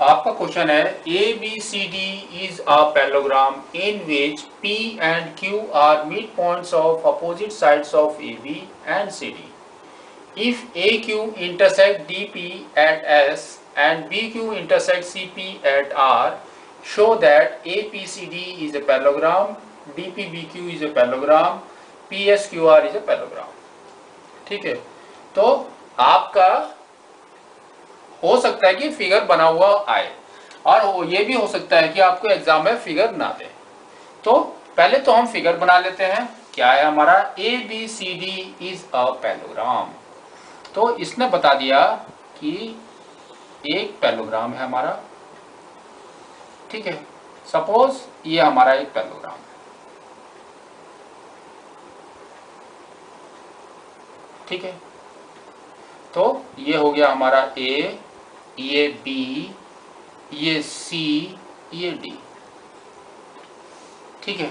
आपका क्वेश्चन है A B C D is a parallelogram in which P and Q are mid points of opposite sides of A B and C D. If A Q intersect D P at S and B Q intersect C P at R, show that APCD is a parallelogram, DPBQ is a parallelogram, PSQR is a parallelogram। ठीक है, तो आपका हो सकता है कि figure बना हुआ आए और ये भी हो सकता है कि आपको एग्जाम में फिगर ना दे। तो पहले तो हम फिगर बना लेते हैं। क्या है हमारा ABCD इज अ पैरेललोग्राम। तो इसने बता दिया कि एक पैरेललोग्राम है हमारा। ठीक है, सपोज ये हमारा एक पैरेललोग्राम है। ठीक है, तो ये हो गया हमारा ए, ये बी, ये सी, ये डी। ठीक है,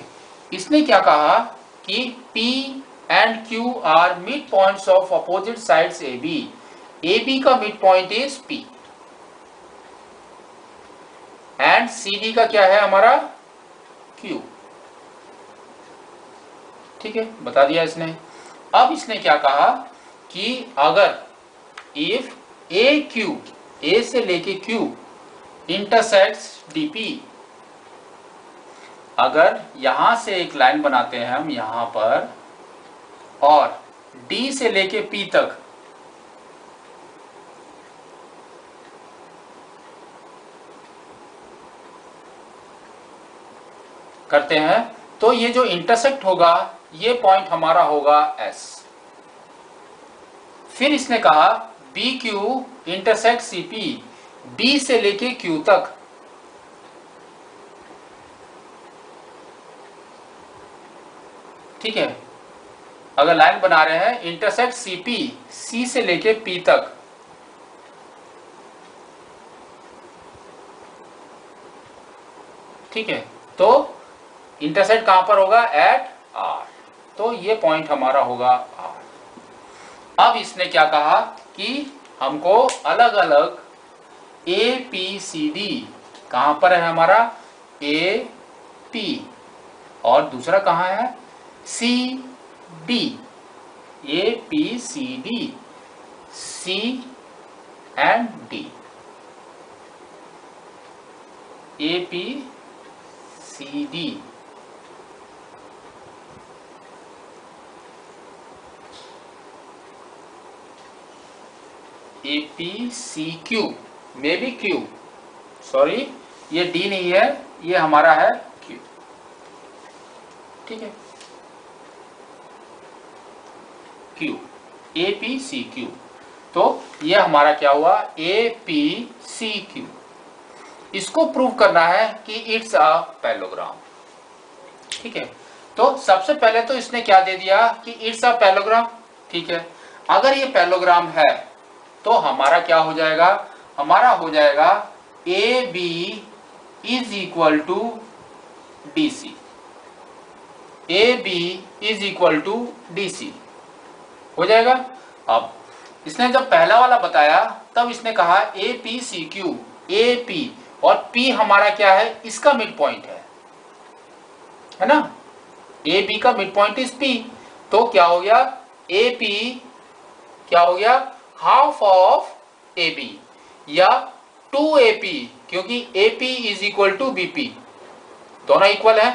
इसने क्या कहा कि P and Q are mid points of opposite sides A B का midpoint is P and CD का क्या है हमारा Q। ठीक है, बता दिया इसने। अब इसने क्या कहा कि अगर इफ A से लेके Q इंटरसेक्ट्स DP, अगर यहां से एक लाइन बनाते हैं हम यहां पर और D से लेके P तक करते हैं, तो ये जो इंटरसेक्ट होगा ये पॉइंट हमारा होगा S। फिर इसने कहा BQ इंटरसेक्ट CP, B से लेके Q तक। ठीक है, अगर लाइन बना रहे हैं इंटरसेक्ट CP, C से लेके P तक। ठीक है, तो इंटरसेक्ट कहां पर होगा एट R, तो ये पॉइंट हमारा होगा R। अब इसने क्या कहा कि हमको अलग अलग APCD कहां पर है हमारा AP और दूसरा कहां है CD। APCD C and D, APCD APCQ में भी Q, सॉरी ये D नहीं है, ये हमारा है Q। ठीक है, Q APCQ, तो ये हमारा क्या हुआ APCQ। इसको प्रूव करना है कि इट्स अ पैरेललोग्राम। ठीक है, तो सबसे पहले तो इसने क्या दे दिया कि इट्स अ पैरेललोग्राम। ठीक है, अगर ये पैरेललोग्राम है तो हमारा क्या हो जाएगा, हमारा हो जाएगा AB is equal to DC। AB is equal to DC हो जाएगा। अब इसने जब पहला वाला बताया तब इसने कहा APCQ, AP और P हमारा क्या है, इसका मिड पॉइंट है ना। AB का मिड पॉइंट इज P, तो क्या हो गया AP क्या हो गया हाफ ऑफ AB या 2AP, क्योंकि AP is equal to BP, दोनों इक्वल है,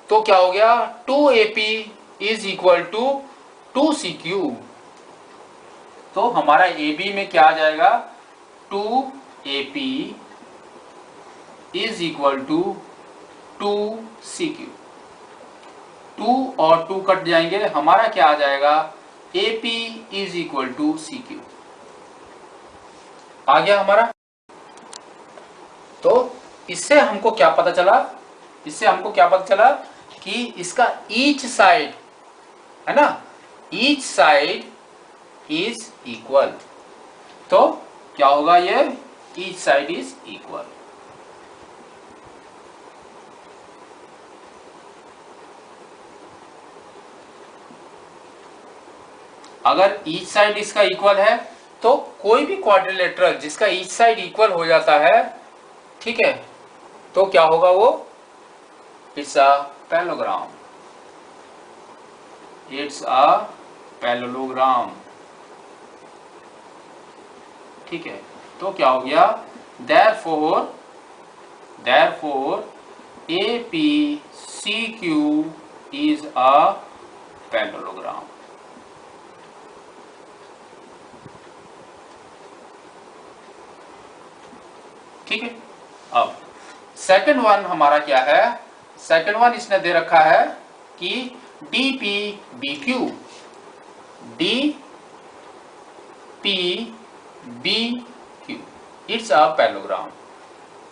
तो क्या हो गया 2AP is equal to 2CQ। तो हमारा AB में क्या आ जाएगा 2AP is equal to 2CQ। 2 और 2 कट जाएंगे, हमारा क्या आ जाएगा AP is equal to CQ आ गया हमारा। तो इससे हमको क्या पता चला, इससे हमको क्या पता चला कि इसका ईच साइड है ना, ईच साइड इज इक्वल। तो क्या होगा ये ईच साइड इज इक्वल। अगर ईच साइड इसका इक्वल है तो कोई भी क्वाड्रिलेटरल जिसका ईच साइड इक्वल हो जाता है ठीक है, तो क्या होगा वो, it's a parallelogram, it's a parallelogram. ठीक है, तो क्या हो गया, therefore APCQ is a parallelogram. ठीक है, अब सेकंड वन हमारा क्या है, सेकंड वन इसने दे रखा है कि DPBQ, DPBQ it's a parallelogram,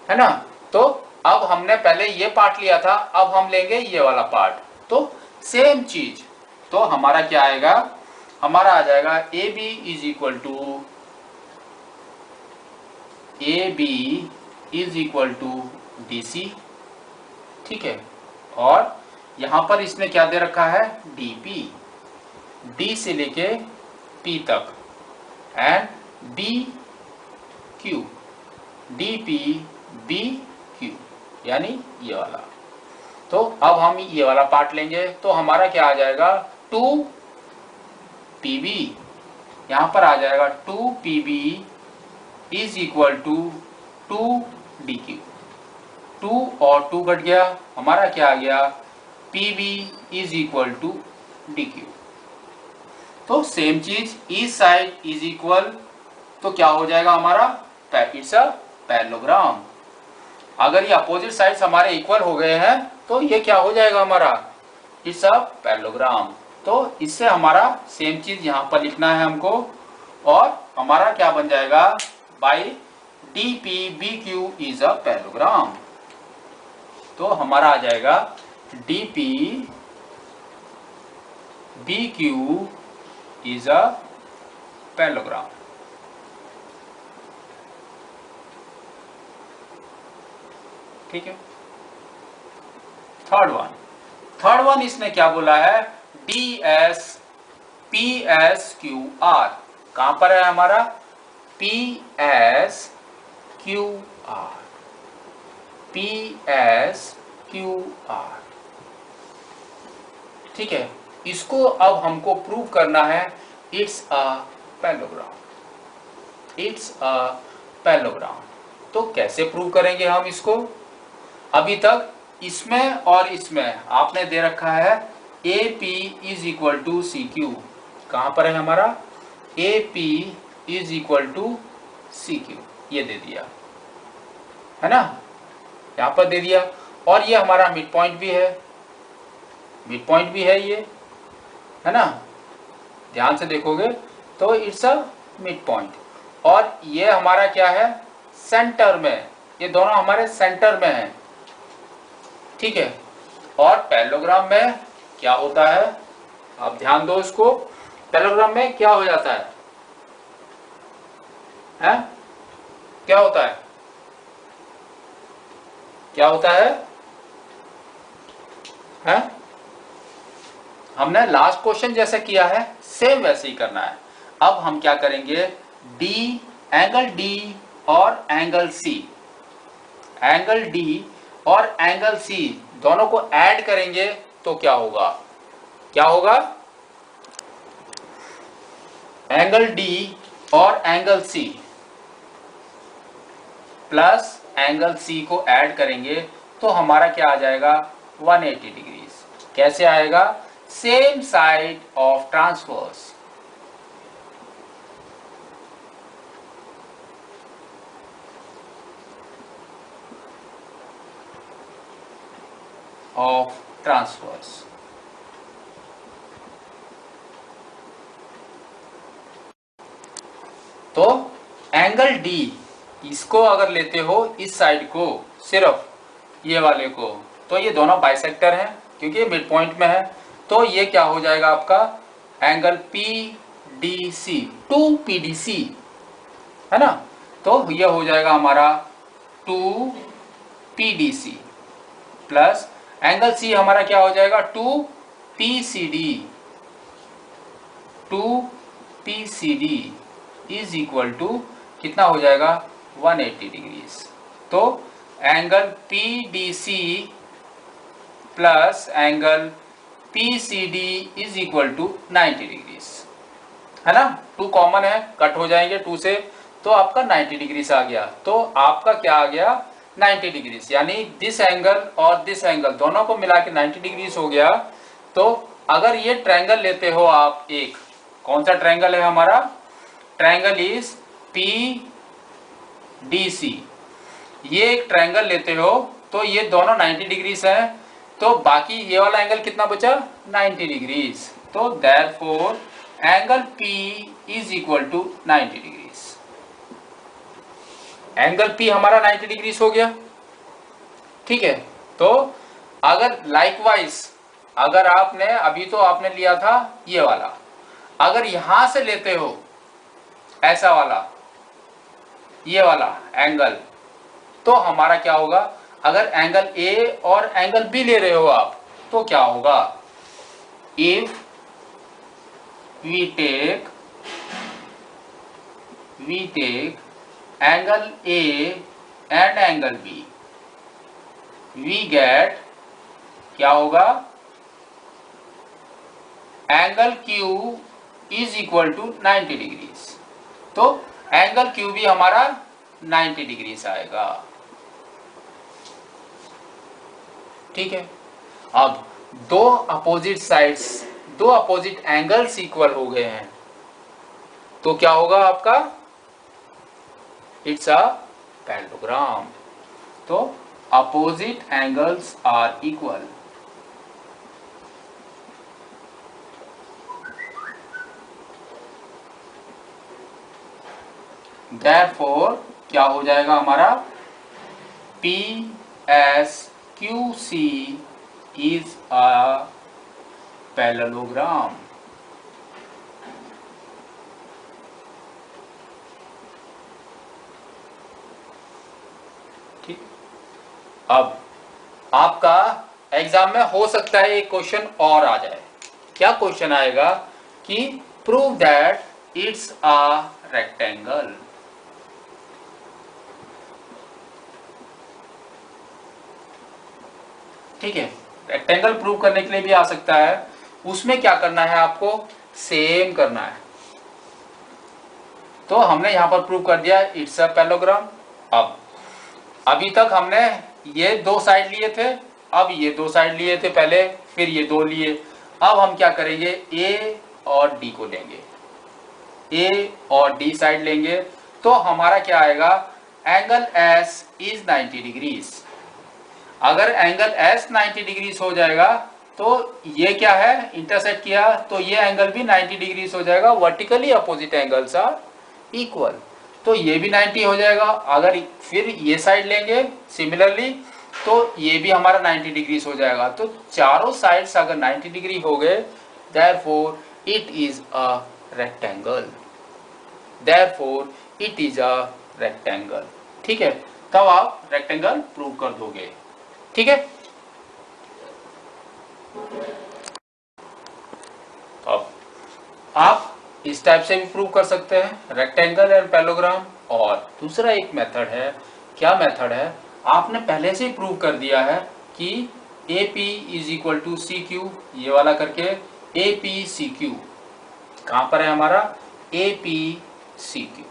है ना। तो अब हमने पहले ये पार्ट लिया था, अब हम लेंगे ये वाला पार्ट, तो सेम चीज, तो हमारा क्या आएगा, हमारा आ जाएगा AB is equal to DC। ठीक है, और यहां पर इसने क्या दे रखा है, DP, D से लेके P तक, एंड BQ, DPBQ यानी ये वाला। तो अब हम ये वाला पार्ट लेंगे, तो हमारा क्या आ जाएगा, 2PB, यहां पर आ जाएगा 2PB is equal to 2DQ, 2 और 2 कट गया, हमारा क्या आ गया, PB is equal to DQ। तो सेम चीज, ईच साइड इज इक्वल, तो क्या हो जाएगा हमारा, इट्स अ पैरेललोग्राम। अगर ये अपोजिट साइड्स हमारे इक्वल हो गए हैं तो ये क्या हो जाएगा हमारा, इट्स अ पैरेललोग्राम। तो इससे हमारा सेम चीज यहां पर लिखना है हमको, और हमारा क्या बन जाएगा, by DPBQ is a parallelogram. तो हमारा आ जाएगा DPBQ इज अ पैरेललोग्राम। ठीक है, थर्ड वन इसने क्या बोला है, DSPSQR, कहां पर है हमारा, PSQR। ठीक है, इसको अब हमको प्रूव करना है, it's a parallelogram, it's a parallelogram. तो कैसे प्रूव करेंगे हम इसको, अभी तक इसमें और इसमें आपने दे रखा है AP is equal to CQ, कहां पर है हमारा, AP is equal to CQ, ये दे दिया है ना, यहां पर दे दिया, और ये हमारा मिड पॉइंट भी है, मिड पॉइंट भी है ये, है ना, ध्यान से देखोगे तो इट्स अ मिड पॉइंट, और ये हमारा क्या है, सेंटर में, ये दोनों हमारे सेंटर में है। ठीक है, और पैरेललोग्राम में क्या होता है, आप ध्यान दो इसको, पैरेललोग्राम में क्या हो जाता है, हैं? क्या होता है, क्या होता है, हैं? हमने लास्ट क्वेश्चन जैसे किया है सेम वैसे ही करना है। अब हम क्या करेंगे, एंगल D और एंगल C, एंगल D और एंगल C दोनों को ऐड करेंगे तो क्या होगा, क्या होगा, एंगल D और angle C plus angle C को ऐड करेंगे तो हमारा क्या आ जाएगा, 180 डिग्री। कैसे आएगा, same side of transverse, of transverse. तो एंगल D, इसको अगर लेते हो इस साइड को, सिर्फ ये वाले को, तो ये दोनों बाइसेक्टर हैं क्योंकि ये मिड पॉइंट में है, तो ये क्या हो जाएगा आपका एंगल PDC, 2PDC, है ना, तो ये हो जाएगा हमारा 2PDC प्लस एंगल C हमारा क्या हो जाएगा, 2PCD, 2PCD is equal to कितना हो जाएगा, 180 डिग्री। तो angle P D C plus angle P C D is equal to 90 degrees, है ना। 2 कॉमन है, कट हो जाएंगे 2 से, तो आपका 90 डिग्रीज आ गया। तो आपका क्या आ गया 90 डिग्रीज, यानी दिस एंगल और दिस एंगल दोनों को मिला के 90 डिग्रीज हो गया। तो अगर ये ट्रायंगल लेते हो आप, एक कौन सा ट्रायंगल है हमारा, triangle is P D C, ये एक ट्रायंगल लेते हो तो ये दोनों 90 डिग्रीज है, तो बाकी ये वाला एंगल कितना बचा 90 डिग्रीज। तो therefore angle P is equal to 90 degrees. Angle P हमारा 90 डिग्रीज हो गया, ठीक है। तो अगर लाइकवाइज अगर आपने अभी तो आपने लिया था ये वाला, अगर यहां से लेते हो ऐसा वाला ये वाला एंगल, तो हमारा क्या होगा, अगर एंगल A और एंगल B ले रहे हो आप, तो क्या होगा, if we take angle A and angle B, we get क्या होगा, angle Q is equal to 90 degrees. तो एंगल Q भी हमारा 90 डिग्रीज आएगा, ठीक है। अब दो अपोजिट साइड्स, दो अपोजिट एंगल्स इक्वल हो गए हैं, तो क्या होगा आपका, इट्स अ पैरेललोग्राम। तो opposite angles are equal, therefore क्या हो जाएगा हमारा, P S Q C is a parallelogram. ठीक, अब आपका एग्जाम में हो सकता है एक क्वेश्चन और आ जाए। क्या क्वेश्चन आएगा कि prove that it's a rectangle. ठीक है, रेक्टेंगल प्रूव करने के लिए भी आ सकता है। उसमें क्या करना है, आपको सेम करना है। तो हमने यहां पर प्रूव कर दिया इट्स अ पैरेललोग्राम। अब अभी तक हमने ये दो साइड लिए थे, अब ये दो साइड लिए थे पहले, फिर ये दो लिए। अब हम क्या करेंगे, ए और डी को लेंगे, ए और डी साइड लेंगे, तो हमारा क्या आएगा, एंगल एस इज 90 डिग्रीज। अगर एंगल एस 90 डिग्रीज हो जाएगा तो ये क्या है, इंटरसेक्ट किया, तो ये एंगल भी 90 डिग्रीज हो जाएगा। Vertically opposite angles are equal, तो ये भी 90 हो जाएगा। अगर फिर ये साइड लेंगे सिमिलरली, तो ये भी हमारा 90 डिग्रीज हो जाएगा। तो चारों साइड्स अगर 90 डिग्री हो गए, therefore it is a rectangle, therefore it is a rectangle. ठीक है, तब आप रेक्टेंगल प्रूव कर दोगे। ठीक है, अब आप इस टाइप से भी प्रूव कर सकते हैं, रेक्टेंगल एंड पैरेललोग्राम। और दूसरा एक मेथड है, क्या मेथड है, आपने पहले से ही प्रूव कर दिया है कि A P is equal to C Q, ये वाला करके ए पी सी क्यू कहां पर है हमारा, ए पी सी क्यू।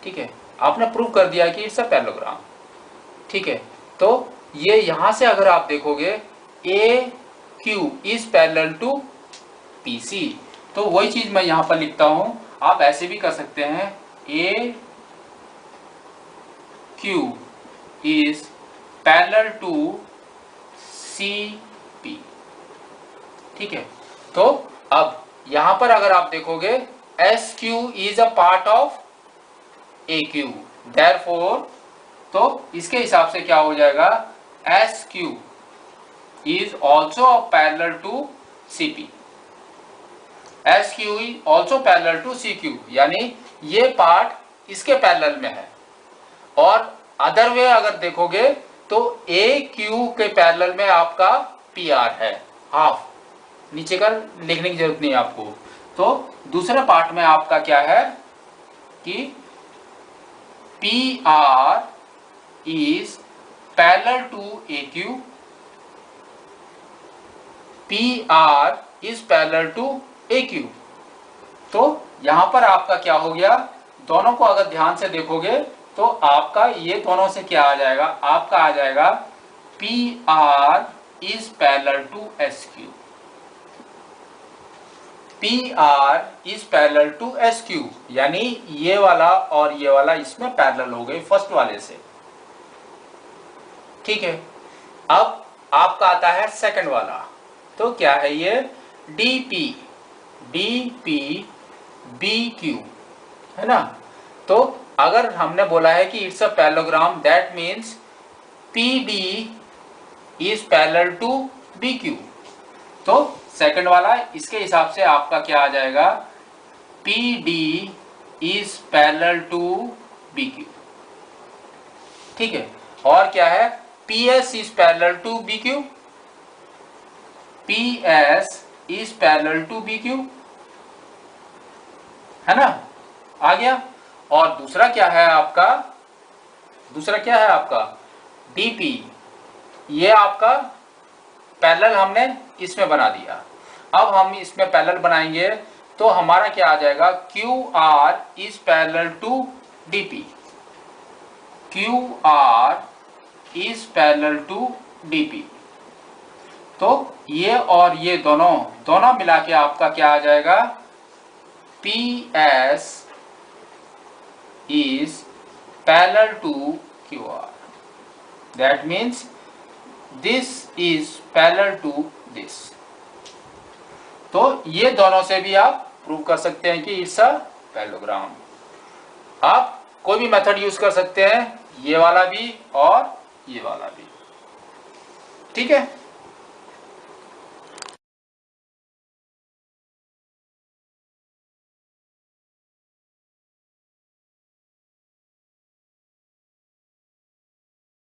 ठीक है, आपने प्रूव कर दिया कि इट्स अ पैरेललोग्राम। ठीक है, तो ये यहां से अगर आप देखोगे A Q is parallel to P C, तो वही चीज मैं यहां पर लिखता हूं। आप ऐसे भी कर सकते हैं, A Q is parallel to C P. ठीक है, तो अब यहां पर अगर आप देखोगे S Q is a part of A Q, therefore तो इसके हिसाब से क्या हो जाएगा, S Q is also parallel to C P, S Q is also parallel to C Q, यानी ये पार्ट इसके पैरेलल में है। और अदर वे अगर देखोगे तो ए क्यू के पैरेलल में आपका पी आर है, हाफ, नीचे का लिखने की जरूरत नहीं है आपको। तो दूसरे पार्ट में आपका क्या है कि P R is parallel to AQ, PR is parallel to AQ। तो यहां पर आपका क्या हो गया, दोनों को अगर ध्यान से देखोगे तो आपका ये दोनों से क्या आ जाएगा, आपका आ जाएगा PR is parallel to SQ, PR is parallel to SQ, यानी ये वाला और ये वाला इसमें पैरेलल हो गए फर्स्ट वाले से। ठीक है, अब आपका आता है सेकंड वाला, तो क्या है ये DP BQ है ना। तो अगर हमने बोला है कि it's a parallelogram, that means PD is parallel to BQ। तो सेकंड वाला इसके हिसाब से आपका क्या आ जाएगा, PD is parallel to BQ। ठीक है, और क्या है, PS is parallel to BQ, PS is parallel to BQ, है ना, आ गया। और दूसरा क्या है आपका, दूसरा क्या है आपका DP, ये आपका पैरेलल हमने इसमें बना दिया। अब हम इसमें पैरेलल बनाएंगे तो हमारा क्या आ जाएगा, QR is parallel to DP, QR is parallel to DP। तो ये और ये दोनों मिला के आपका क्या आ जाएगा, PS is parallel to QR, that means this is parallel to this। तो ये दोनों से भी आप प्रूव कर सकते हैं कि इट्स अ पैरेललोग्राम। आप कोई भी मेथड यूज कर सकते हैं, ये वाला भी और ये वाला भी। ठीक है।